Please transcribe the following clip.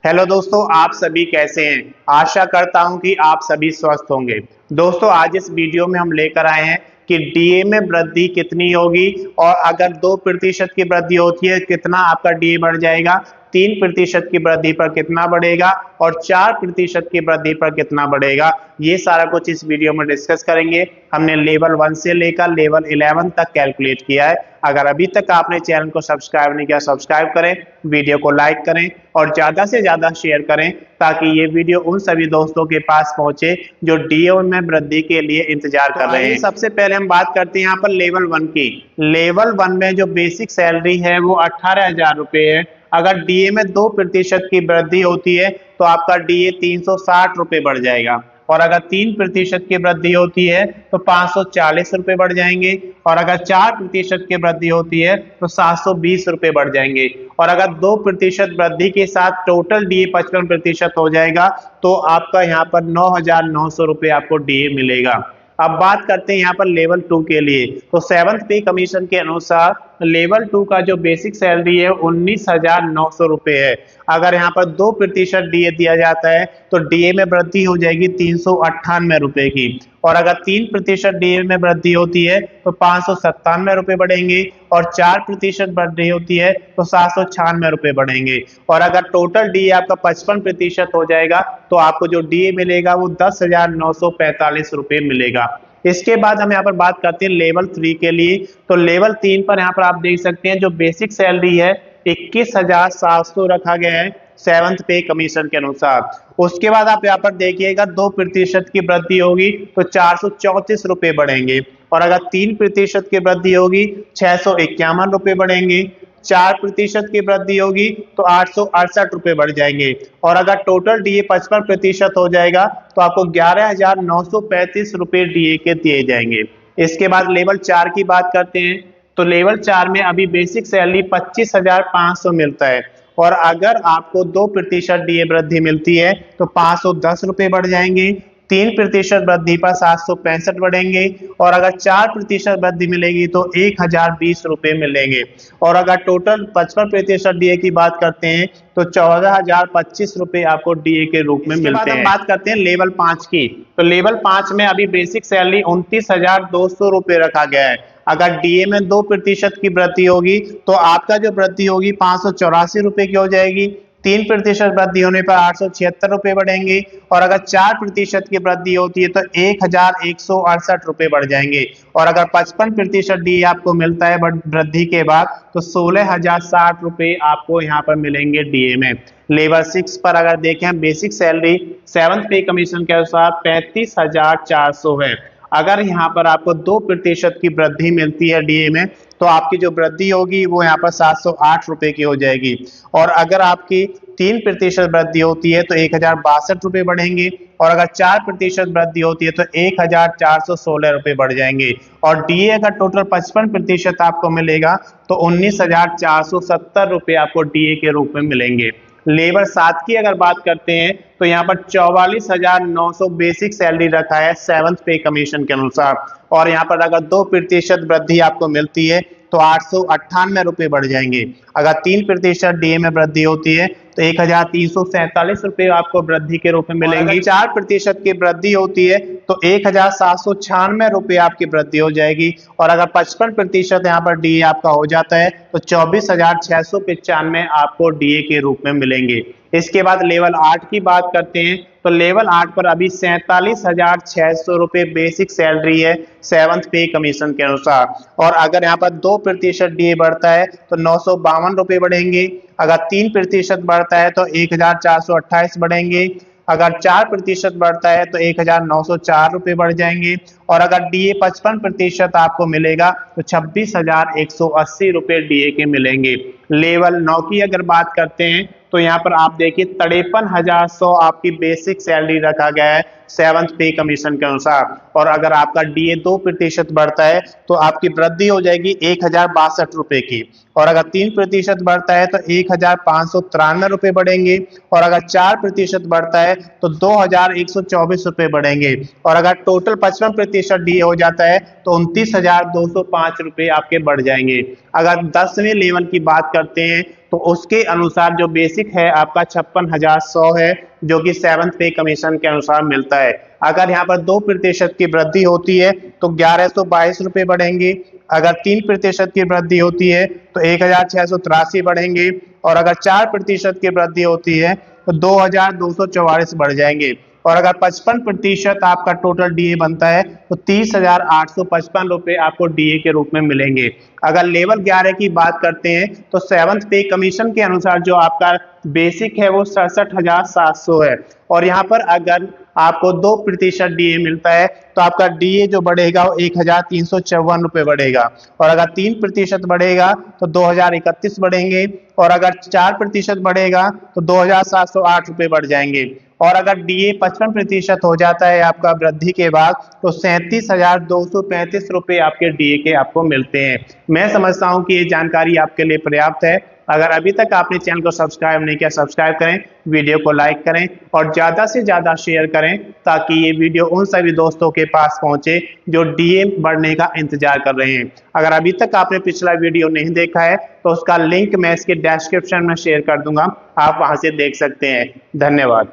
Hello दोस्तों, आप सभी कैसे हैं। आशा करता हूं कि आप सभी स्वस्थ होंगे। दोस्तों, आज इस वीडियो में हम लेकर आए हैं कि डीए में वृद्धि कितनी होगी और अगर 2% की वृद्धि होती है कितना आपका डीए बढ़ जाएगा, 3% की वृद्धि पर कितना बढ़ेगा और 4% की वृद्धि पर कितना बढ़ेगा। ये सारा कुछ इस वीडियो में डिस्कस करेंगे। हमने लेवल 1 से लेकर लेवल 11 तक कैलकुलेट किया है। अगर अभी तक आपने चैनल को सब्सक्राइब नहीं किया, सब्सक्राइब करें, वीडियो को लाइक करें और ज्यादा से ज्यादा शेयर करें ताकि ये वीडियो उन सभी दोस्तों के पास पहुंचे जो डीए में वृद्धि के लिए इंतजार कर रहे हैं। सबसे पहले हम बात करते हैं यहाँ पर लेवल 1 की। लेवल 1 में जो बेसिक सैलरी है वो 18,000 रुपए है। अगर डीए में 2% की वृद्धि होती है तो आपका डीए 360 रुपए बढ़ जाएगा और अगर 3% की वृद्धि होती है तो 540 रुपए बढ़ जाएंगे और अगर 4% की वृद्धि होती है तो 720 रुपए बढ़ जाएंगे और अगर 2% वृद्धि के साथ टोटल डीए 55% हो जाएगा तो आपका यहाँ पर 9,900 रुपए आपको डीए मिलेगा। अब बात करते हैं यहाँ पर लेवल 2 के लिए। तो 7th पे कमीशन के अनुसार लेवल 2 का जो बेसिक सैलरी है 19,900 रुपए है। अगर यहाँ पर 2% डीए दिया जाता है तो डीए में वृद्धि हो जाएगी 398 रुपए की और अगर 3% डीए में वृद्धि होती है तो 597 रुपए बढ़ेंगे और 4% वृद्धि होती है तो 796 रुपए बढ़ेंगे और अगर टोटल डीए आपका 55% हो जाएगा तो आपको जो डीए मिलेगा वो 10,945 रुपए मिलेगा। इसके बाद हम यहाँ पर बात करते हैं लेवल 3 के लिए। तो लेवल 3 पर यहाँ पर आप देख सकते हैं जो बेसिक सैलरी है 21,700 रखा गया है 7th पे कमीशन के अनुसार। उसके बाद आप यहाँ पर देखिएगा 2% की वृद्धि होगी तो 434 रुपए बढ़ेंगे और अगर 3% की वृद्धि होगी 651 रुपए बढ़ेंगे, 4% की वृद्धि होगी तो 868 रुपए बढ़ जाएंगे और अगर टोटल डीए 55% हो जाएगा तो आपको 11,935 रुपए डीए के दिए जाएंगे। इसके बाद लेवल 4 की बात करते हैं। तो लेवल 4 में अभी बेसिक सैलरी 25,500 मिलता है और अगर आपको 2% डीए वृद्धि मिलती है तो 510 रुपए बढ़ जाएंगे, 3% वृद्धि पर 765 बढ़ेंगे और अगर 4% वृद्धि मिलेगी तो 1,020 रुपए मिलेंगे और अगर टोटल 55% डीए की बात करते हैं तो 14,025 रुपए आपको डीए के रूप में मिलते हैं। बात करते हैं लेवल 5 की। तो लेवल 5 में अभी बेसिक सैलरी 29,200 रुपए रखा गया है। अगर डीए में 2% की वृद्धि होगी तो आपका जो वृद्धि होगी 584 रुपए की हो जाएगी, 3% वृद्धि होने पर 876 रुपए बढ़ेंगे और अगर 4% की वृद्धि होती है तो 1,168 रुपए बढ़ जाएंगे और अगर 55% डी आपको मिलता है वृद्धि के बाद तो 16,060 रुपए आपको यहाँ पर मिलेंगे डीए में। लेवल 6 पर अगर देखें बेसिक सैलरी 7th पे कमीशन के अनुसार 35,400 है। अगर यहाँ पर आपको 2% की वृद्धि मिलती है डीए में तो आपकी जो वृद्धि होगी वो यहाँ पर 708 रुपए की हो जाएगी और अगर आपकी 3% वृद्धि होती है तो 1,062 रुपए बढ़ेंगे और अगर 4% वृद्धि होती है तो 1,416 रुपए बढ़ जाएंगे और डीए का टोटल 55% आपको मिलेगा तो 19,470 रुपए आपको डीए के रूप में मिलेंगे। लेवल 7 की अगर बात करते हैं तो यहाँ पर 44,900 बेसिक सैलरी रखा है 7th पे कमीशन के अनुसार और यहाँ पर अगर 2% वृद्धि आपको मिलती है तो 898 रुपए बढ़ जाएंगे। अगर 3% डीए में वृद्धि होती है तो 1,347 रुपए आपको वृद्धि के रूप में मिलेंगे। 4% की वृद्धि होती है तो 1,796 रुपए आपकी वृद्धि हो जाएगी और अगर 55% यहाँ पर डीए आपका हो जाता है तो 24,695 आपको डीए के रूप में मिलेंगे। इसके बाद लेवल 8 की बात करते हैं। तो लेवल 8 पर अभी 47,600 रुपए बेसिक सैलरी है 7th पे कमीशन के अनुसार और अगर यहाँ पर 2% डीए बढ़ता है तो 952 रुपए बढ़ेंगे, अगर 3% बढ़ता है तो 1,428 बढ़ेंगे, अगर 4% बढ़ता है तो 1,904 रुपए बढ़ जाएंगे और अगर डीए 55% आपको मिलेगा तो 26,180 रुपए डीए के मिलेंगे। लेवल 9 की अगर बात करते हैं तो यहाँ पर आप देखिए 53,100 आपकी बेसिक सैलरी रखा गया है 7th पे कमीशन के अनुसार और अगर आपका डीए 2% बढ़ता है तो आपकी वृद्धि हो जाएगी 1,062 रुपए की और अगर 3% बढ़ता है तो 1,593 रुपए बढ़ेंगे और अगर 4% बढ़ता है तो 2,124 रुपए बढ़ेंगे और अगर टोटल 55% डी हो जाता है तो 29,205 रुपए आपके बढ़ जाएंगे। अगर 10वें लेवल की बात करते हैं तो उसके अनुसार जो बेसिक है आपका 56,100 है, जो कि 7th पे कमीशन के अनुसार मिलता है। अगर यहाँ पर 2% की वृद्धि होती है तो 1122 रुपये बढ़ेंगे। अगर 3% की वृद्धि होती है तो 1683 बढ़ेंगे, और अगर 4% की वृद्धि होती है तो 2244 बढ़ जाएंगे। और अगर 55% आपका टोटल डीए बनता है तो 30,855 रुपये आपको डीए के रूप में मिलेंगे। अगर लेवल 11 की बात करते हैं तो 7th पे कमीशन के अनुसार जो आपका बेसिक है वो 67,700 है, और यहाँ पर अगर आपको 2% डीए मिलता है तो आपका डीए जो बढ़ेगा वो 1,354 रुपये बढ़ेगा, और अगर 3% बढ़ेगा तो 2,031 बढ़ेंगे, और अगर 4% बढ़ेगा तो 2,708 रुपये बढ़ जाएंगे। और अगर डीए 55% हो जाता है आपका वृद्धि के बाद तो 37,235 रुपये आपके डीए के आपको मिलते हैं। मैं समझता हूं कि ये जानकारी आपके लिए पर्याप्त है। अगर अभी तक आपने चैनल को सब्सक्राइब नहीं किया, सब्सक्राइब करें, वीडियो को लाइक करें और ज़्यादा से ज़्यादा शेयर करें, ताकि ये वीडियो उन सभी दोस्तों के पास पहुंचे जो डीए बढ़ने का इंतजार कर रहे हैं। अगर अभी तक आपने पिछला वीडियो नहीं देखा है तो उसका लिंक मैं इसके डिस्क्रिप्शन में शेयर कर दूंगा, आप वहां से देख सकते हैं। धन्यवाद।